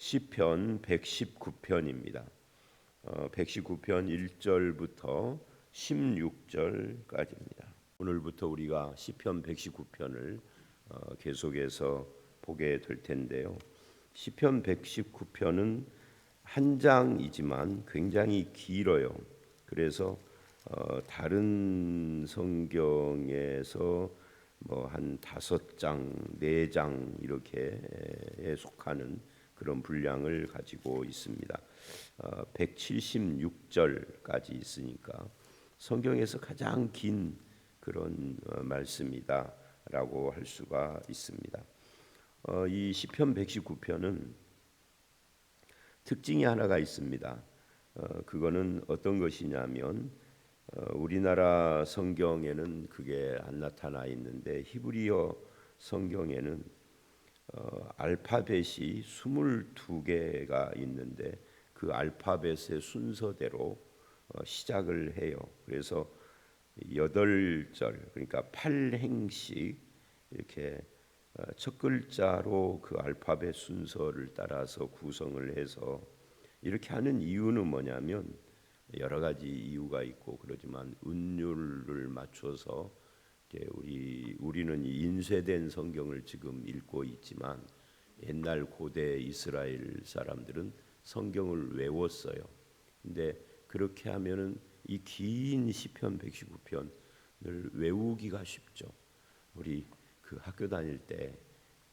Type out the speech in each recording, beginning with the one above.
시편 119편입니다. 119편 1절부터 16절까지입니다. 오늘부터 우리가 시편 119편을 계속해서 보게 될 텐데요. 시편 119편은 한 장이지만 굉장히 길어요. 그래서 다른 성경에서 한 5장, 4장 이렇게에 속하는 그런 분량을 가지고 있습니다. 176절까지 있으니까 성경에서 가장 긴 그런 말씀이다라고 할 수가 있습니다. 이 시편 119편은 특징이 하나가 있습니다. 그거는 어떤 것이냐면 우리나라 성경에는 그게 안 나타나 있는데 히브리어 성경에는 알파벳이 22개가 있는데 그 알파벳의 순서대로 시작을 해요. 그래서 8절 그러니까 8행씩 이렇게 첫 글자로 그 알파벳 순서를 따라서 구성을 해서 이렇게 하는 이유는 뭐냐면 여러 가지 이유가 있고 그러지만 운율을 맞춰서 우리는 인쇄된 성경을 지금 읽고 있지만 옛날 고대 이스라엘 사람들은 성경을 외웠어요. 근데 그렇게 하면은 이 긴 시편 119편을 외우기가 쉽죠. 우리 그 학교 다닐 때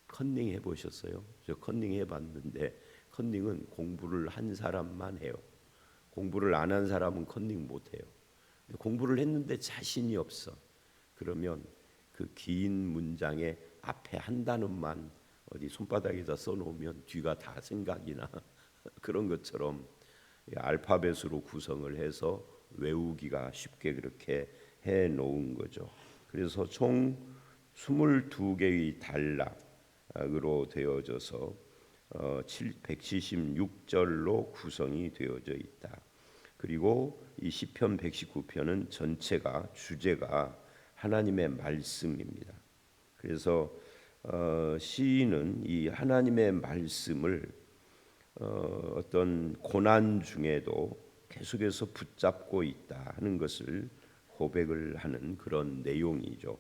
컨닝 해보셨어요? 저 컨닝 해봤는데 컨닝은 공부를 한 사람만 해요. 공부를 안 한 사람은 컨닝 못해요. 공부를 했는데 자신이 없어. 그러면 그 긴 문장의 앞에 한 단어만 어디 손바닥에다 써놓으면 뒤가 다 생각이 나. 그런 것처럼 알파벳으로 구성을 해서 외우기가 쉽게 그렇게 해놓은 거죠. 그래서 총 22개의 단락으로 되어져서 176절로 구성이 되어져 있다. 그리고 이 시편 119편은 전체가 주제가 하나님의 말씀입니다. 그래서 시인은 이 하나님의 말씀을 어떤 고난 중에도 계속해서 붙잡고 있다 하는 것을 고백을 하는 그런 내용이죠.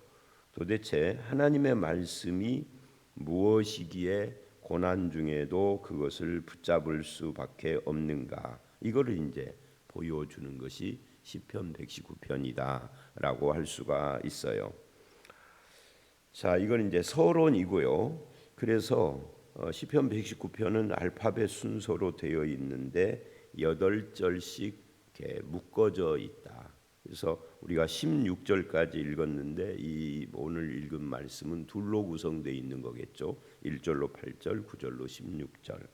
도대체 하나님의 말씀이 무엇이기에 고난 중에도 그것을 붙잡을 수밖에 없는가? 이거를 이제 보여주는 것이 시편 119편이다라고 할 수가 있어요. 자, 이건 이제 서론이고요. 그래서 시편 119편은 알파벳 순서로 되어 있는데 8절씩 이렇게 묶어져 있다. 그래서 우리가 16절까지 읽었는데 이 오늘 읽은 말씀은 둘로 구성되어 있는 거겠죠. 1절로 8절, 9절로 16절.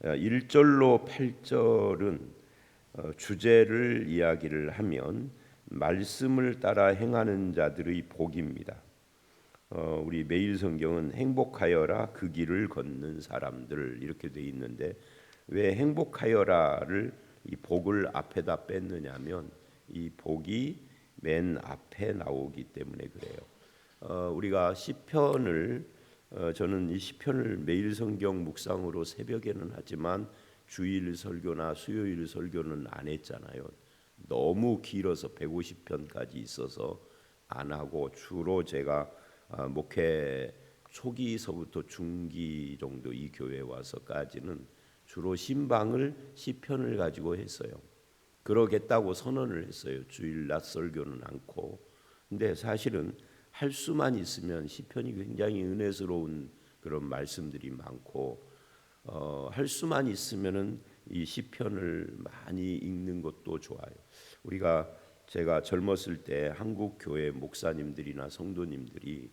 1절로 8절은 주제를 이야기를 하면 말씀을 따라 행하는 자들의 복입니다. 우리 매일 성경은 행복하여라 그 길을 걷는 사람들 이렇게 돼 있는데 왜 행복하여라를 이 복을 앞에다 뺐느냐면 이 복이 맨 앞에 나오기 때문에 그래요. 우리가 시편을 저는 이 시편을 매일 성경 묵상으로 새벽에는 하지만 주일 설교나 수요일 설교는 안 했잖아요. 너무 길어서 150편까지 있어서 안 하고 주로 제가 목회 초기서부터 중기 정도 이 교회에 와서까지는 주로 신방을 시편을 가지고 했어요. 그러겠다고 선언을 했어요. 주일 낮 설교는 않고. 근데 사실은 할 수만 있으면 시편이 굉장히 은혜스러운 그런 말씀들이 많고 할 수만 있으면은 이 시편을 많이 읽는 것도 좋아요. 제가 젊었을 때 한국 교회 목사님들이나 성도님들이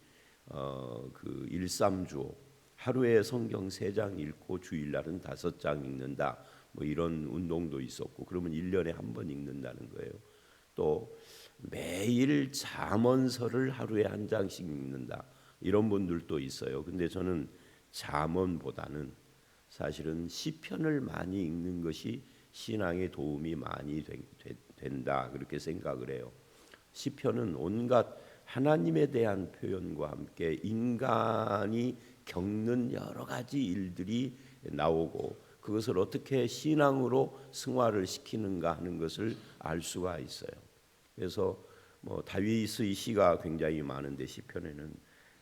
그 일삼주오 하루에 성경 3장 읽고 주일날은 5장 읽는다. 뭐 이런 운동도 있었고 그러면 1년에 한 번 읽는다는 거예요. 또 매일 잠언서를 하루에 한 장씩 읽는다. 이런 분들도 있어요. 근데 저는 잠언보다는 사실은 시편을 많이 읽는 것이 신앙에 도움이 많이 된다. 그렇게 생각을 해요. 시편은 온갖 하나님에 대한 표현과 함께 인간이 겪는 여러 가지 일들이 나오고 그것을 어떻게 신앙으로 승화를 시키는가 하는 것을 알 수가 있어요. 그래서 다윗의 시가 굉장히 많은데 시편에는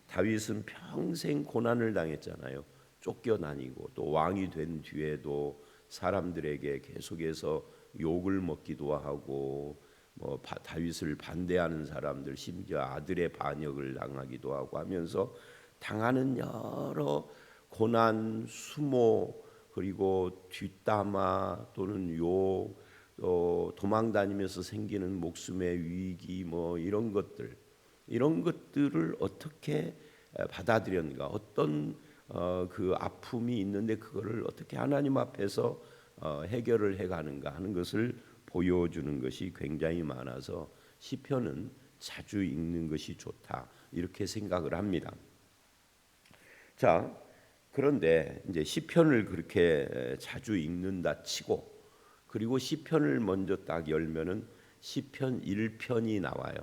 다윗은 평생 고난을 당했잖아요. 쫓겨다니고 또 왕이 된 뒤에도 사람들에게 계속해서 욕을 먹기도 하고 다윗을 반대하는 사람들 심지어 아들의 반역을 당하기도 하고 하면서 당하는 여러 고난, 수모 그리고 뒷담화 또는 욕 도망다니면서 생기는 목숨의 위기 이런 것들을 어떻게 받아들였는가 어떤 그 아픔이 있는데 그거를 어떻게 하나님 앞에서 해결을 해가는가 하는 것을 보여주는 것이 굉장히 많아서 시편은 자주 읽는 것이 좋다 이렇게 생각을 합니다. 자, 그런데 이제 시편을 그렇게 자주 읽는다 치고 그리고 시편을 먼저 딱 열면은 시편 1편이 나와요.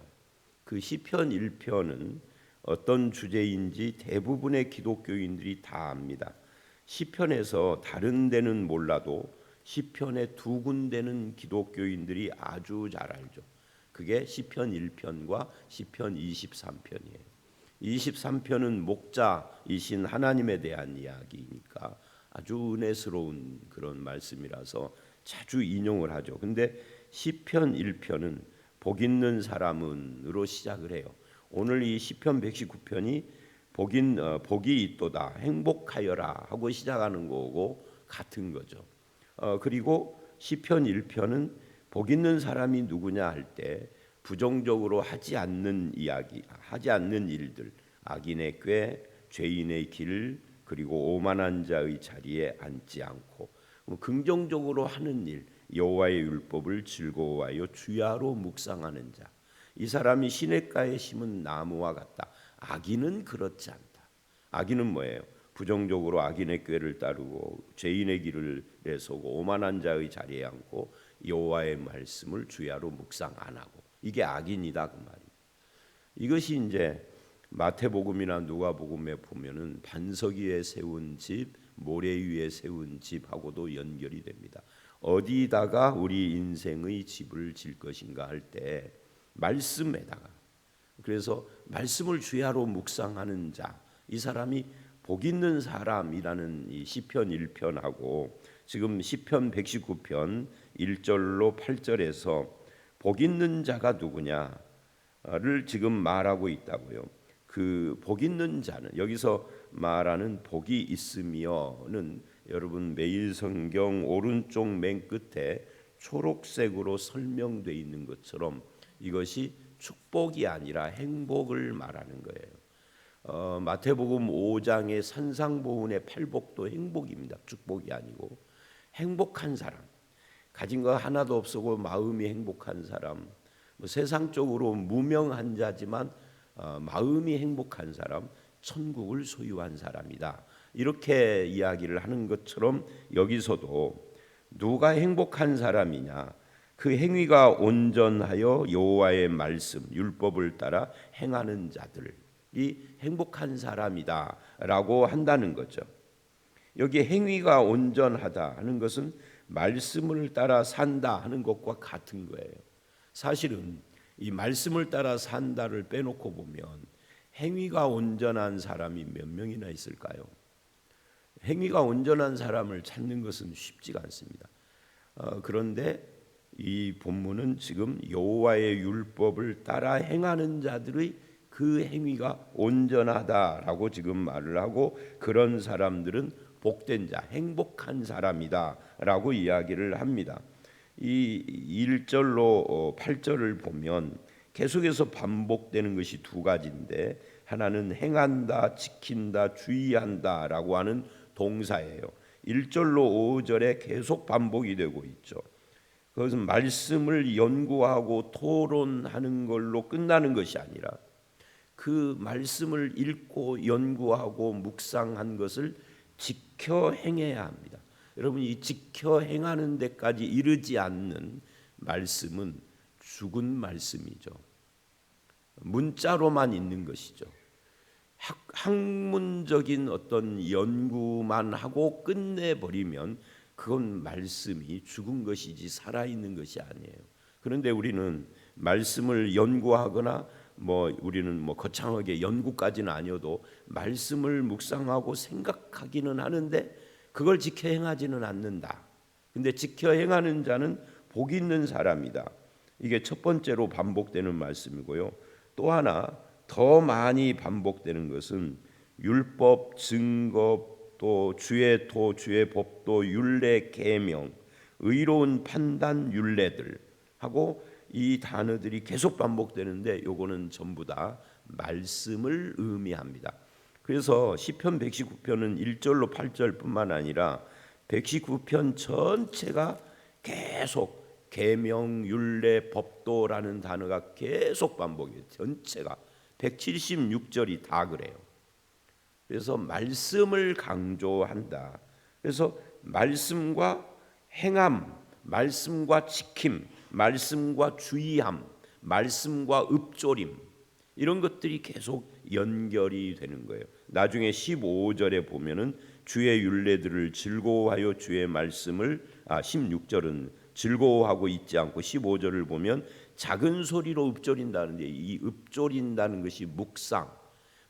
그 시편 1편은 어떤 주제인지 대부분의 기독교인들이 다 압니다. 시편에서 다른 데는 몰라도 시편의 두 군데는 기독교인들이 아주 잘 알죠. 그게 시편 1편과 시편 23편이에요. 23편은 목자이신 하나님에 대한 이야기니까 아주 은혜스러운 그런 말씀이라서 자주 인용을 하죠. 근데 시편 1편은 복 있는 사람은으로 시작을 해요. 오늘 이 시편 119편이 복이 있도다 행복하여라 하고 시작하는 거고 같은 거죠. 그리고 시편 1편은 복 있는 사람이 누구냐 할 때 부정적으로 하지 않는 이야기, 하지 않는 일들, 악인의 꾀, 죄인의 길, 그리고 오만한 자의 자리에 앉지 않고 긍정적으로 하는 일, 여호와의 율법을 즐거워하여 주야로 묵상하는 자. 이 사람이 시냇가에 심은 나무와 같다. 악인은 그렇지 않다. 악인은 뭐예요? 부정적으로 악인의 꾀를 따르고 죄인의 길을 내서고 오만한 자의 자리에 앉고 여호와의 말씀을 주야로 묵상 안 하고 이게 악인이다 그 말이에요. 이것이 이제 마태복음이나 누가복음에 보면은 반석 위에 세운 집, 모래 위에 세운 집하고도 연결이 됩니다. 어디다가 우리 인생의 집을 질 것인가 할 때 말씀에다가 그래서 말씀을 주야로 묵상하는 자, 이 사람이 복 있는 사람이라는 이 시편 1편하고 지금 시편 119편 1절로 8절에서 복 있는 자가 누구냐를 지금 말하고 있다고요. 그 복 있는 자는 여기서 말하는 복이 있으며는 여러분 매일 성경 오른쪽 맨 끝에 초록색으로 설명되어 있는 것처럼 이것이 축복이 아니라 행복을 말하는 거예요. 마태복음 5장의 산상보훈의 팔복도 행복입니다. 축복이 아니고 행복한 사람, 가진 거 하나도 없고 마음이 행복한 사람, 세상적으로 무명한 자지만 마음이 행복한 사람, 천국을 소유한 사람이다. 이렇게 이야기를 하는 것처럼 여기서도 누가 행복한 사람이냐? 그 행위가 온전하여 여호와의 말씀, 율법을 따라 행하는 자들이 행복한 사람이다라고 한다는 거죠. 여기 행위가 온전하다 하는 것은 말씀을 따라 산다 하는 것과 같은 거예요. 사실은 이 말씀을 따라 산다를 빼놓고 보면 행위가 온전한 사람이 몇 명이나 있을까요? 행위가 온전한 사람을 찾는 것은 쉽지가 않습니다. 그런데 이 본문은 지금 여호와의 율법을 따라 행하는 자들의 그 행위가 온전하다라고 지금 말을 하고 그런 사람들은 복된 자, 행복한 사람이다라고 이야기를 합니다. 이 1절로 8절을 보면 계속해서 반복되는 것이 두 가지인데 하나는 행한다, 지킨다, 주의한다라고 하는 동사예요. 1절로 5절에 계속 반복이 되고 있죠. 그것은 말씀을 연구하고 토론하는 걸로 끝나는 것이 아니라 그 말씀을 읽고 연구하고 묵상한 것을 지켜 행해야 합니다. 여러분 이 지켜 행하는 데까지 이르지 않는 말씀은 죽은 말씀이죠. 문자로만 있는 것이죠. 학문적인 어떤 연구만 하고 끝내버리면 그건 말씀이 죽은 것이지 살아있는 것이 아니에요. 그런데 우리는 말씀을 연구하거나 우리는 거창하게 연구까지는 아니어도 말씀을 묵상하고 생각하기는 하는데 그걸 지켜 행하지는 않는다. 근데 지켜 행하는 자는 복 있는 사람이다. 이게 첫 번째로 반복되는 말씀이고요. 또 하나 더 많이 반복되는 것은 율법, 증거, 또 주의 도, 주의 법도, 율례, 계명, 의로운 판단, 율례들 하고 이 단어들이 계속 반복되는데 요거는 전부 다 말씀을 의미합니다. 그래서 시편 119편은 1절로 8절뿐만 아니라 119편 전체가 계속 계명, 율례, 법도라는 단어가 계속 반복해요. 전체가 176절이 다 그래요. 그래서 말씀을 강조한다. 그래서 말씀과 행함, 말씀과 지킴, 말씀과 주의함, 말씀과 읊조림 이런 것들이 계속 연결이 되는 거예요. 나중에 15절에 보면은 주의 율례들을 즐거워하여 주의 말씀을 16절은 즐거워하고 있지 않고 15절을 보면 작은 소리로 읊조린다는데 이 읊조린다는 것이 묵상,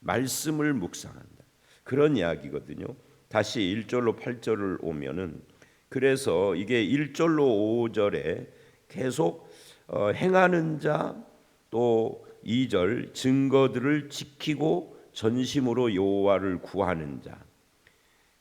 말씀을 묵상한다. 그런 이야기거든요. 다시 1절로 8절을 오면은 그래서 이게 1절로 5절에 계속 행하는 자 또 2절 증거들을 지키고 전심으로 여호와를 구하는 자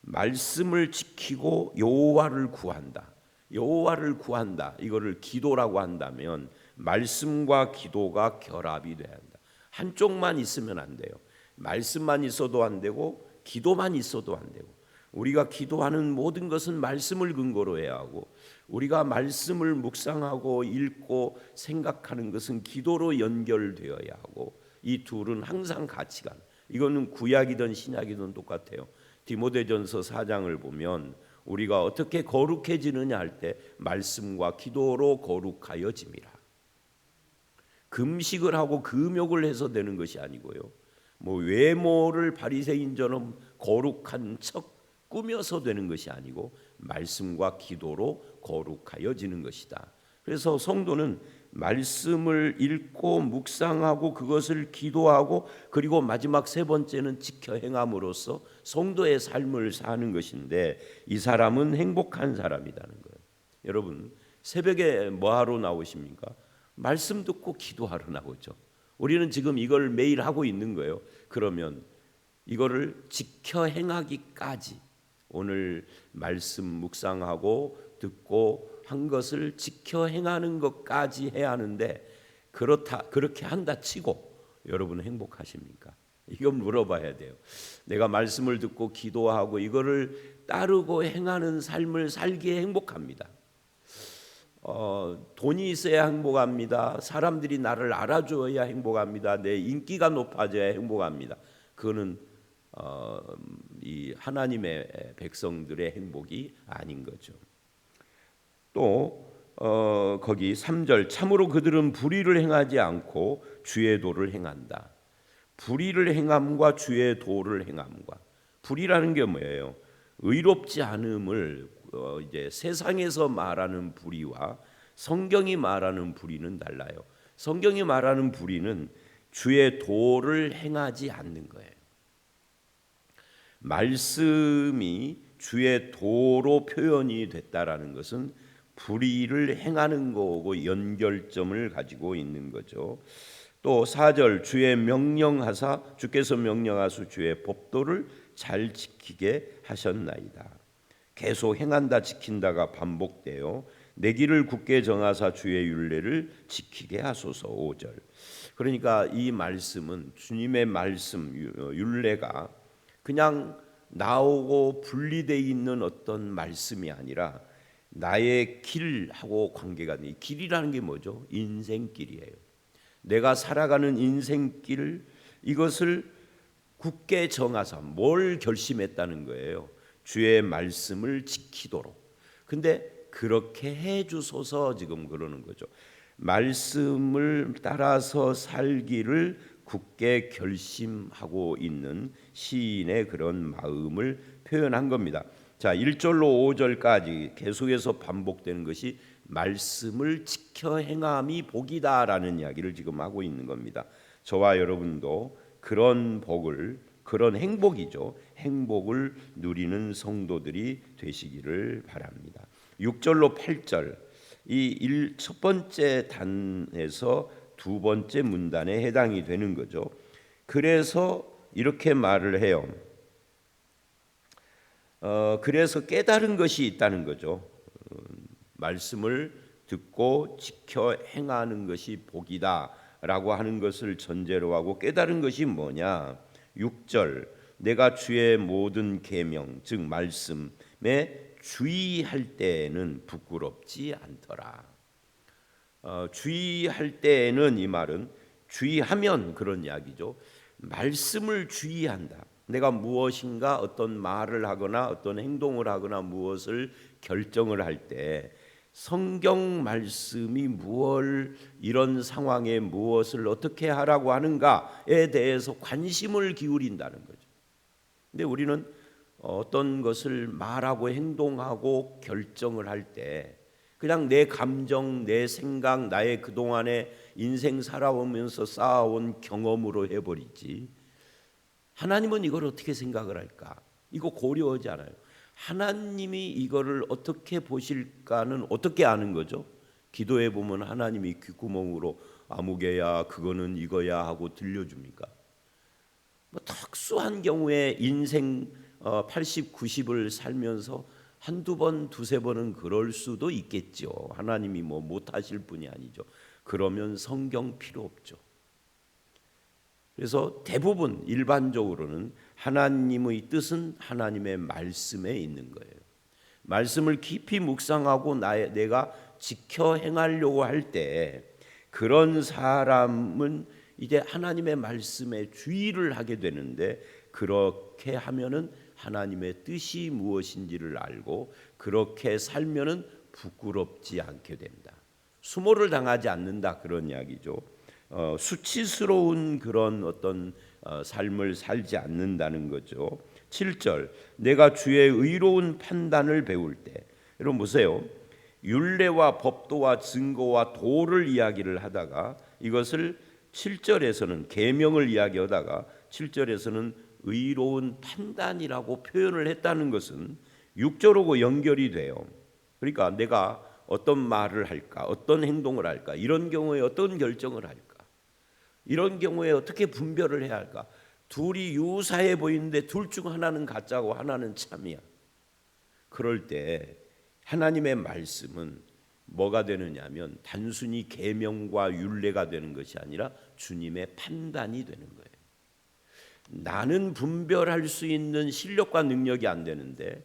말씀을 지키고 여호와를 구한다. 여호와를 구한다. 이거를 기도라고 한다면 말씀과 기도가 결합이 돼야 한다. 한쪽만 있으면 안 돼요. 말씀만 있어도 안 되고 기도만 있어도 안 되고 우리가 기도하는 모든 것은 말씀을 근거로 해야 하고 우리가 말씀을 묵상하고 읽고 생각하는 것은 기도로 연결되어야 하고 이 둘은 항상 같이 가는 이거는 구약이든 신약이든 똑같아요. 디모데전서 4장을 보면 우리가 어떻게 거룩해지느냐 할 때 말씀과 기도로 거룩하여짐이라. 금식을 하고 금욕을 해서 되는 것이 아니고요. 외모를 바리새인처럼 거룩한 척 꾸며서 되는 것이 아니고 말씀과 기도로 거룩하여지는 것이다. 그래서 성도는 말씀을 읽고 묵상하고 그것을 기도하고 그리고 마지막 세 번째는 지켜 행함으로써 성도의 삶을 사는 것인데 이 사람은 행복한 사람이라는 거예요. 여러분 새벽에 뭐하러 나오십니까? 말씀 듣고 기도하러 나오죠. 우리는 지금 이걸 매일 하고 있는 거예요. 그러면 이거를 지켜 행하기까지 오늘 말씀 묵상하고 듣고 한 것을 지켜 행하는 것까지 해야 하는데 그렇게 한다 치고 여러분 행복하십니까? 이건 물어봐야 돼요. 내가 말씀을 듣고 기도하고 이거를 따르고 행하는 삶을 살기에 행복합니다. 돈이 있어야 행복합니다. 사람들이 나를 알아줘야 행복합니다. 내 인기가 높아져야 행복합니다. 그거는 이 하나님의 백성들의 행복이 아닌 거죠. 또 거기 3절 참으로 그들은 불의를 행하지 않고 주의 도를 행한다. 불의를 행함과 주의 도를 행함과 불의라는 게 뭐예요? 의롭지 않음을 이제 세상에서 말하는 불의와 성경이 말하는 불의는 달라요. 성경이 말하는 불의는 주의 도를 행하지 않는 거예요. 말씀이 주의 도로 표현이 됐다라는 것은 불의를 행하는 거고 연결점을 가지고 있는 거죠. 또 4절 주의 명령하사 주께서 명령하사 주의 법도를 잘 지키게 하셨나이다. 계속 행한다 지킨다가 반복돼요. 내 길을 굳게 정하사 주의 율례를 지키게 하소서. 5절. 그러니까 이 말씀은 주님의 말씀 율례가 그냥 나오고 분리되어 있는 어떤 말씀이 아니라 나의 길하고 관계가 돼. 길이라는 게 뭐죠? 인생길이에요. 내가 살아가는 인생길 이것을 굳게 정하사 뭘 결심했다는 거예요? 주의 말씀을 지키도록. 근데 그렇게 해 주소서 지금 그러는 거죠. 말씀을 따라서 살기를 굳게 결심하고 있는 시인의 그런 마음을 표현한 겁니다. 자, 1절로 5절까지 계속해서 반복되는 것이 말씀을 지켜 행함이 복이다라는 이야기를 지금 하고 있는 겁니다. 저와 여러분도 그런 복을, 그런 행복이죠. 행복을 누리는 성도들이 되시기를 바랍니다. 6절로 8절, 이 첫 번째 단에서 두 번째 문단에 해당이 되는 거죠. 그래서 이렇게 말을 해요. 그래서 깨달은 것이 있다는 거죠. 말씀을 듣고 지켜 행하는 것이 복이다라고 하는 것을 전제로 하고 깨달은 것이 뭐냐? 6절, 내가 주의 모든 계명 즉 말씀에 주의할 때에는 부끄럽지 않더라. 주의할 때에는, 이 말은 주의하면 그런 이야기죠. 말씀을 주의한다. 내가 무엇인가 어떤 말을 하거나 어떤 행동을 하거나 무엇을 결정을 할 때 성경 말씀이 무엇을, 이런 상황에 무엇을 어떻게 하라고 하는가에 대해서 관심을 기울인다는 거죠. 근데 우리는 어떤 것을 말하고 행동하고 결정을 할 때 그냥 내 감정, 내 생각, 나의 그동안의 인생 살아오면서 쌓아온 경험으로 해버리지, 하나님은 이걸 어떻게 생각을 할까? 이거 고려하지 않아요. 하나님이 이거를 어떻게 보실까는 어떻게 아는 거죠? 기도해 보면 하나님이 귓구멍으로 아무개야 그거는 이거야 하고 들려줍니까? 뭐 특수한 경우에 인생 80, 90을 살면서 한두 번, 두세 번은 그럴 수도 있겠죠. 하나님이 뭐 못하실 분이 아니죠. 그러면 성경 필요 없죠. 그래서 대부분 일반적으로는 하나님의 뜻은 하나님의 말씀에 있는 거예요. 말씀을 깊이 묵상하고 내가 지켜 행하려고 할 때 그런 사람은 이제 하나님의 말씀에 주의를 하게 되는데, 그렇게 하면은 하나님의 뜻이 무엇인지를 알고 그렇게 살면은 부끄럽지 않게 된다. 수모를 당하지 않는다, 그런 이야기죠. 수치스러운 그런 어떤 삶을 살지 않는다는 거죠. 7절, 내가 주의 의로운 판단을 배울 때, 여러분 보세요. 율례와 법도와 증거와 도를 이야기를 하다가 이것을 7절에서는 계명을 이야기하다가 7절에서는 의로운 판단이라고 표현을 했다는 것은 6절하고 연결이 돼요. 그러니까 내가 어떤 말을 할까, 어떤 행동을 할까, 이런 경우에 어떤 결정을 할까, 이런 경우에 어떻게 분별을 해야 할까. 둘이 유사해 보이는데 둘 중 하나는 가짜고 하나는 참이야. 그럴 때 하나님의 말씀은 뭐가 되느냐면 단순히 계명과 율례가 되는 것이 아니라 주님의 판단이 되는 거예요. 나는 분별할 수 있는 실력과 능력이 안 되는데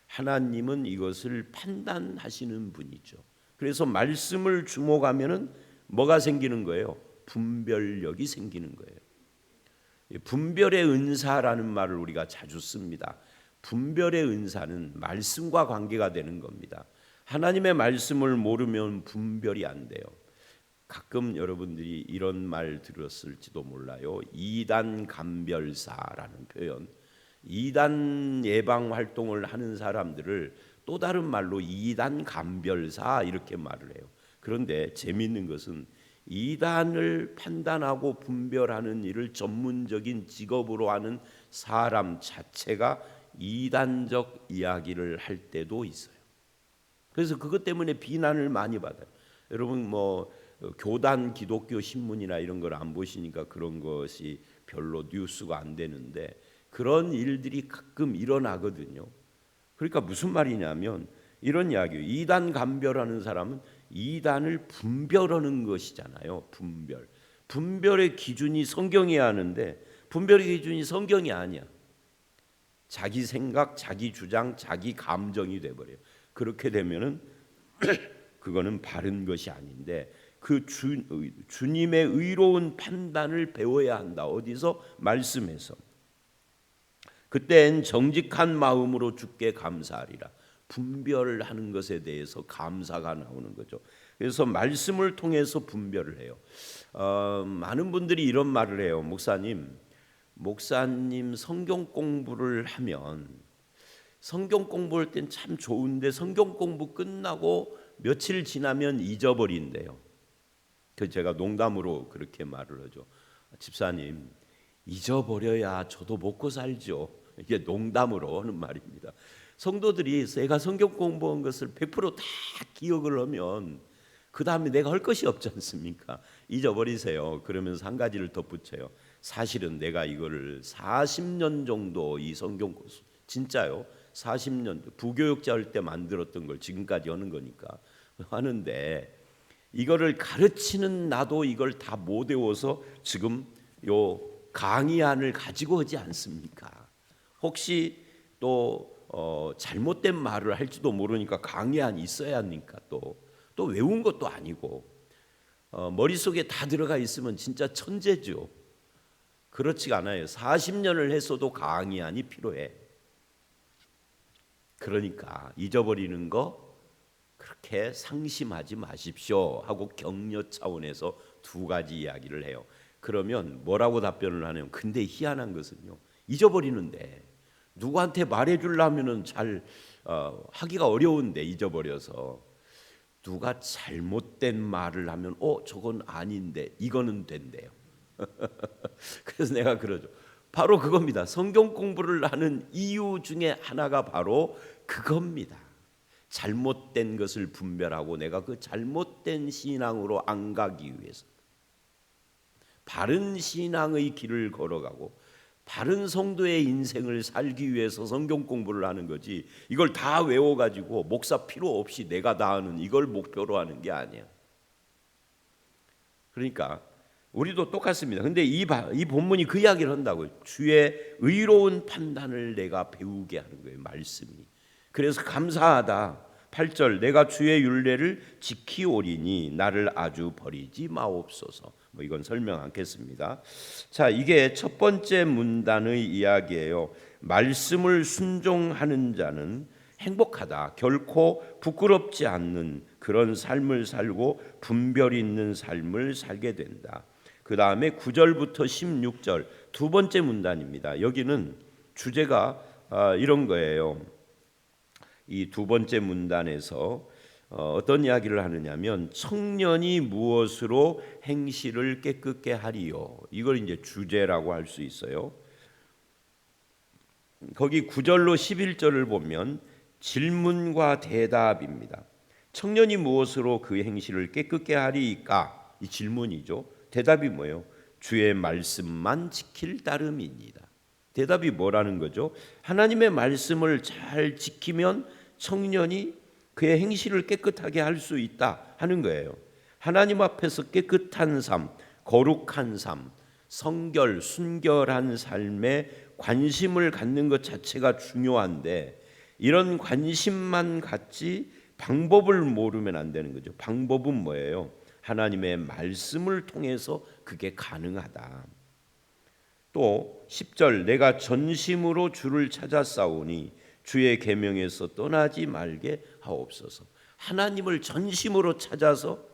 하나님은 이것을 판단하시는 분이죠. 그래서 말씀을 주목하면은 뭐가 생기는 거예요? 분별력이 생기는 거예요. 분별의 은사라는 말을 우리가 자주 씁니다. 분별의 은사는 말씀과 관계가 되는 겁니다. 하나님의 말씀을 모르면 분별이 안 돼요. 가끔 여러분들이 이런 말 들었을지도 몰라요. 이단 감별사라는 표현. 이단 예방 활동을 하는 사람들을 또 다른 말로 이단 감별사 이렇게 말을 해요. 그런데 재미있는 것은 이단을 판단하고 분별하는 일을 전문적인 직업으로 하는 사람 자체가 이단적 이야기를 할 때도 있어요. 그래서 그것 때문에 비난을 많이 받아요. 여러분 뭐 교단 기독교 신문이나 이런 걸 안 보시니까 그런 것이 별로 뉴스가 안 되는데 그런 일들이 가끔 일어나거든요. 그러니까 무슨 말이냐면 이런 이야기예요. 이단 감별하는 사람은 이단을 분별하는 것이잖아요. 분별의 기준이 성경이어야 하는데 분별의 기준이 성경이 아니야. 자기 생각, 자기 주장, 자기 감정이 돼버려요. 그렇게 되면은 그거는 바른 것이 아닌데 그 주님의 의로운 판단을 배워야 한다. 어디서? 말씀에서. 그때엔 정직한 마음으로 주께 감사하리라. 분별하는 것에 대해서 감사가 나오는 거죠. 그래서 말씀을 통해서 분별을 해요. 많은 분들이 이런 말을 해요. 목사님 성경 공부를 하면 성경 공부할 땐 참 좋은데 성경 공부 끝나고 며칠 지나면 잊어버린대요. 그 제가 농담으로 그렇게 말을 하죠. 집사님, 잊어버려야 저도 먹고 살죠. 이게 농담으로 하는 말입니다. 성도들이 내가 성경 공부한 것을 100%다 기억을 하면 그 다음에 내가 할 것이 없지 않습니까? 잊어버리세요. 그러면서 한 가지를 덧붙여요. 사실은 내가 이거를 40년 정도 이 성경 진짜요. 40년 부교육자 할 때 만들었던 걸 지금까지 하는 거니까 하는데 이거를 가르치는 나도 이걸 다 못 외워서 지금 요 강의안을 가지고 하지 않습니까? 혹시 또 잘못된 말을 할지도 모르니까 강의안이 있어야 하니까 또 외운 것도 아니고 머릿속에 다 들어가 있으면 진짜 천재죠. 그렇지가 않아요. 40년을 했어도 강의안이 필요해. 그러니까 잊어버리는 거 그렇게 상심하지 마십시오 하고 격려 차원에서 두 가지 이야기를 해요. 그러면 뭐라고 답변을 하냐면 근데 희한한 것은요. 잊어버리는데 누구한테 말해주려면은 잘 하기가 어려운데 잊어버려서 누가 잘못된 말을 하면 저건 아닌데 이거는 된대요. 그래서 내가 그러죠. 바로 그겁니다. 성경 공부를 하는 이유 중에 하나가 바로 그겁니다. 잘못된 것을 분별하고 내가 그 잘못된 신앙으로 안 가기 위해서 바른 신앙의 길을 걸어가고 바른 성도의 인생을 살기 위해서 성경 공부를 하는 거지 이걸 다 외워가지고 목사 필요 없이 내가 다 하는 이걸 목표로 하는 게 아니야. 그러니까 우리도 똑같습니다. 근데 이 본문이 그 이야기를 한다고요. 주의 의로운 판단을 내가 배우게 하는 거예요. 말씀이. 그래서 감사하다. 8절 내가 주의 율례를 지키오리니 나를 아주 버리지 마옵소서. 이건 설명 않겠습니다. 자, 이게 첫 번째 문단의 이야기예요. 말씀을 순종하는 자는 행복하다. 결코 부끄럽지 않는 그런 삶을 살고 분별 있는 삶을 살게 된다. 그 다음에 9절부터 16절 두 번째 문단입니다. 여기는 주제가 이런 거예요. 이 두 번째 문단에서 어떤 이야기를 하느냐면 청년이 무엇으로 행실을 깨끗게 하리요. 이걸 이제 주제라고 할 수 있어요. 거기 9절로 11절을 보면 질문과 대답입니다. 청년이 무엇으로 그 행실을 깨끗게 하리이까? 이 질문이죠. 대답이 뭐예요? 주의 말씀만 지킬 따름입니다. 대답이 뭐라는 거죠? 하나님의 말씀을 잘 지키면 청년이 그의 행실을 깨끗하게 할 수 있다 하는 거예요. 하나님 앞에서 깨끗한 삶, 거룩한 삶, 성결, 순결한 삶에 관심을 갖는 것 자체가 중요한데 이런 관심만 갖지 방법을 모르면 안 되는 거죠. 방법은 뭐예요? 하나님의 말씀을 통해서 그게 가능하다. 또 10절 내가 전심으로 주를 찾았사오니 주의 계명에서 떠나지 말게 하옵소서. 하나님을 전심으로 찾아서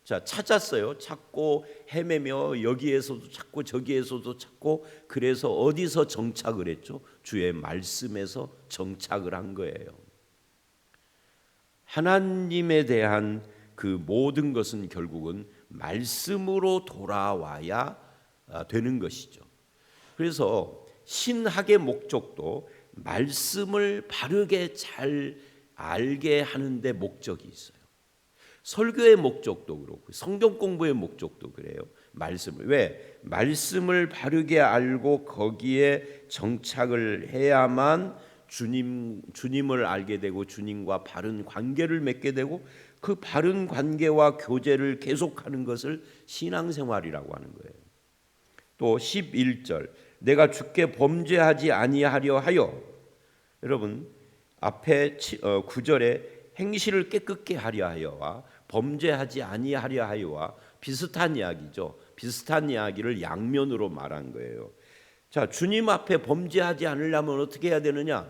찾았어요. 찾고 헤매며 여기에서도 찾고 저기에서도 찾고 그래서 어디서 정착을 했죠? 주의 말씀에서 정착을 한 거예요. 하나님에 대한 그 모든 것은 결국은 말씀으로 돌아와야 되는 것이죠. 그래서 신학의 목적도 말씀을 바르게 잘 알게 하는데 목적이 있어요. 설교의 목적도 그렇고 성경 공부의 목적도 그래요. 왜? 말씀을 바르게 알고 거기에 정착을 해야만 주님을 알게 되고 주님과 바른 관계를 맺게 되고 그 바른 관계와 교제를 계속하는 것을 신앙생활이라고 하는 거예요. 또 11절 내가 주께 범죄하지 아니하려 하여 여러분 앞에 9절에 행실을 깨끗게 하려 하여와 범죄하지 아니하려 하여와 비슷한 이야기죠. 비슷한 이야기를 양면으로 말한 거예요. 자, 주님 앞에 범죄하지 않으려면 어떻게 해야 되느냐?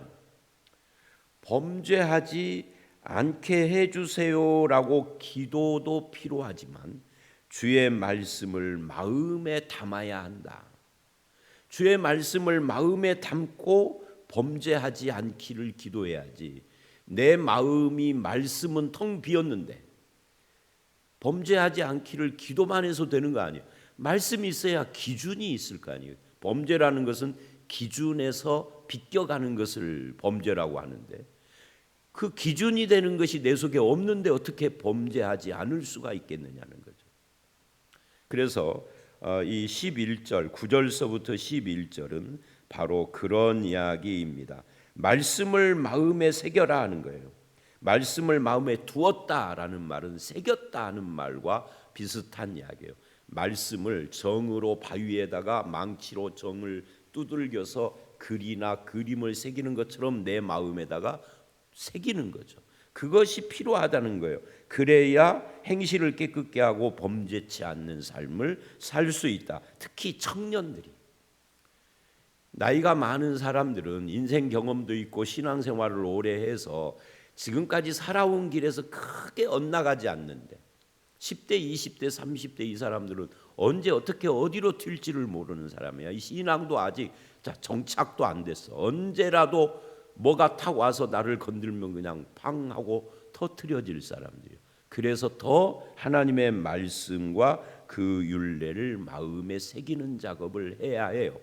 범죄하지 않게 해주세요라고 기도도 필요하지만 주의 말씀을 마음에 담아야 한다. 주의 말씀을 마음에 담고 범죄하지 않기를 기도해야지. 내 마음이 말씀은 텅 비었는데 범죄하지 않기를 기도만 해서 되는 거 아니에요. 말씀이 있어야 기준이 있을 거 아니에요. 범죄라는 것은 기준에서 비껴가는 것을 범죄라고 하는데 그 기준이 되는 것이 내 속에 없는데 어떻게 범죄하지 않을 수가 있겠느냐는 거죠. 그래서 이 11절 9절서부터 11절은 바로 그런 이야기입니다. 말씀을 마음에 새겨라 하는 거예요. 말씀을 마음에 두었다라는 말은 새겼다 하는 말과 비슷한 이야기예요. 말씀을 정으로 바위에다가 망치로 정을 두들겨서 글이나 그림을 새기는 것처럼 내 마음에다가 새기는 거죠. 그것이 필요하다는 거예요. 그래야 행실을 깨끗게 하고 범죄치 않는 삶을 살 수 있다. 특히 청년들이. 나이가 많은 사람들은 인생 경험도 있고 신앙생활을 오래 해서 지금까지 살아온 길에서 크게 엇나가지 않는데 10대, 20대, 30대 이 사람들은 언제 어떻게 어디로 튈지를 모르는 사람이야. 이 신앙도 아직 정착도 안 됐어. 언제라도 뭐가 탁 와서 나를 건들면 그냥 팡 하고 터트려질 사람들이에요. 그래서 더 하나님의 말씀과 그 율례를 마음에 새기는 작업을 해야 해요.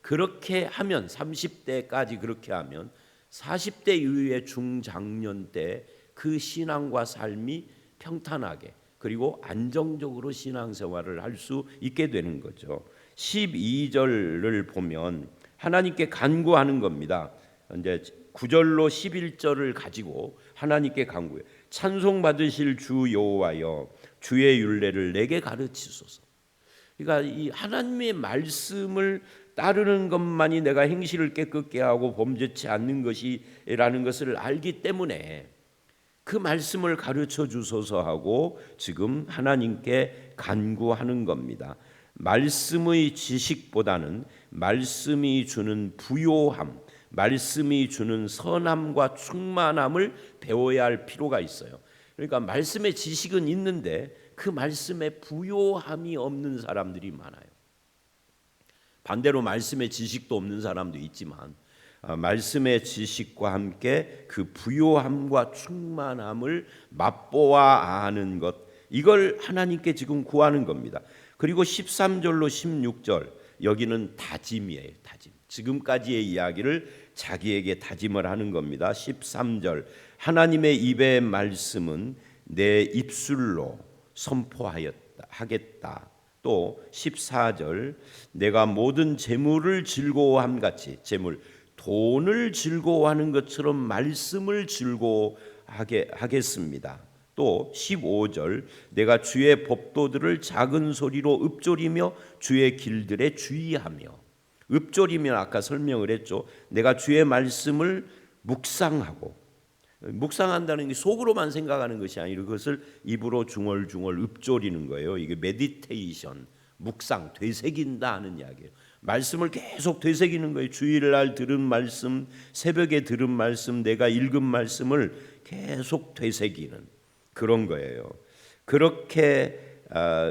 그렇게 하면 30대까지 그렇게 하면 40대 이후의 중장년 때 그 신앙과 삶이 평탄하게 그리고 안정적으로 신앙생활을 할 수 있게 되는 거죠. 12절을 보면 하나님께 간구하는 겁니다. 이제 9절로 11절을 가지고 하나님께 간구해요. 찬송 받으실 주 여호와여 주의 율례를 내게 가르치소서. 그러니까 이 하나님의 말씀을 따르는 것만이 내가 행실을 깨끗게 하고 범죄치 않는 것이라는 것을 알기 때문에 그 말씀을 가르쳐 주소서 하고 지금 하나님께 간구하는 겁니다. 말씀의 지식보다는 말씀이 주는 부요함, 말씀이 주는 선함과 충만함을 배워야 할 필요가 있어요. 그러니까 말씀의 지식은 있는데 그 말씀에 부요함이 없는 사람들이 많아요. 반대로 말씀의 지식도 없는 사람도 있지만 말씀의 지식과 함께 그 부요함과 충만함을 맛보아 아는 것, 이걸 하나님께 지금 구하는 겁니다. 그리고 13절로 16절 여기는 다짐이에요. 다짐. 지금까지의 이야기를 자기에게 다짐을 하는 겁니다. 13절 하나님의 입의 말씀은 내 입술로 선포하겠다. 또 14절 내가 모든 재물을 즐거워함 같이 재물 돈을 즐거워하는 것처럼 말씀을 즐거워하게 하겠습니다. 또 15절 내가 주의 법도들을 작은 소리로 읊조리며 주의 길들에 주의하며 읊조리면 아까 설명을 했죠. 내가 주의 말씀을 묵상하고 묵상한다는 게 속으로만 생각하는 것이 아니라 그것을 입으로 중얼중얼 읊조리는 거예요. 이게 메디테이션, 묵상, 되새긴다 하는 이야기예요. 말씀을 계속 되새기는 거예요. 주일날 들은 말씀, 새벽에 들은 말씀, 내가 읽은 말씀을 계속 되새기는 그런 거예요. 그렇게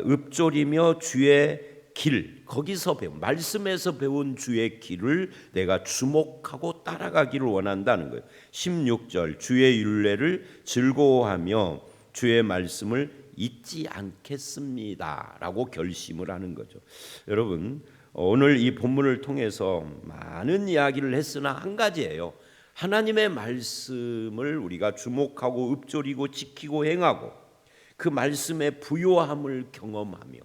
읊조리며 주의 길, 거기서 배운 말씀에서 배운 주의 길을 내가 주목하고 따라가기를 원한다는 거예요. 16절 주의 율례를 즐거워하며 주의 말씀을 잊지 않겠습니다라고 결심을 하는 거죠. 여러분 오늘 이 본문을 통해서 많은 이야기를 했으나 한 가지예요. 하나님의 말씀을 우리가 주목하고 읊조리고 지키고 행하고 그 말씀의 부요함을 경험하며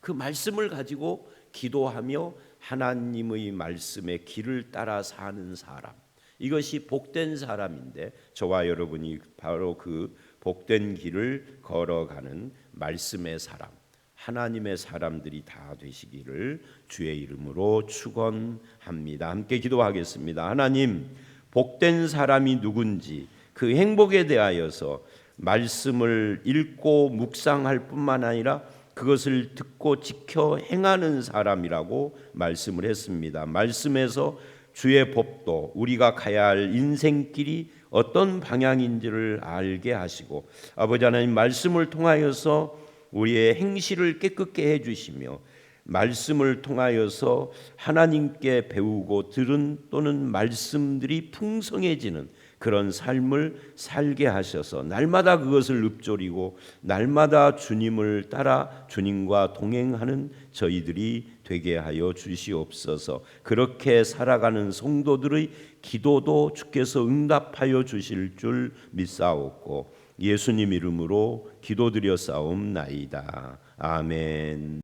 그 말씀을 가지고 기도하며 하나님의 말씀의 길을 따라 사는 사람, 이것이 복된 사람인데 저와 여러분이 바로 그 복된 길을 걸어가는 말씀의 사람, 하나님의 사람들이 다 되시기를 주의 이름으로 축원합니다. 함께 기도하겠습니다. 하나님, 복된 사람이 누군지 그 행복에 대하여서 말씀을 읽고 묵상할 뿐만 아니라 그것을 듣고 지켜 행하는 사람이라고 말씀을 했습니다. 말씀에서 주의 법도 우리가 가야 할 인생길이 어떤 방향인지를 알게 하시고 아버지 하나님 말씀을 통하여서 우리의 행실을 깨끗게 해주시며 말씀을 통하여서 하나님께 배우고 들은 또는 말씀들이 풍성해지는 그런 삶을 살게 하셔서 날마다 그것을 읊조리고 날마다 주님을 따라 주님과 동행하는 저희들이 되게 하여 주시옵소서. 그렇게 살아가는 성도들의 기도도 주께서 응답하여 주실 줄 믿사옵고 예수님 이름으로 기도드려 싸움나이다. 아멘.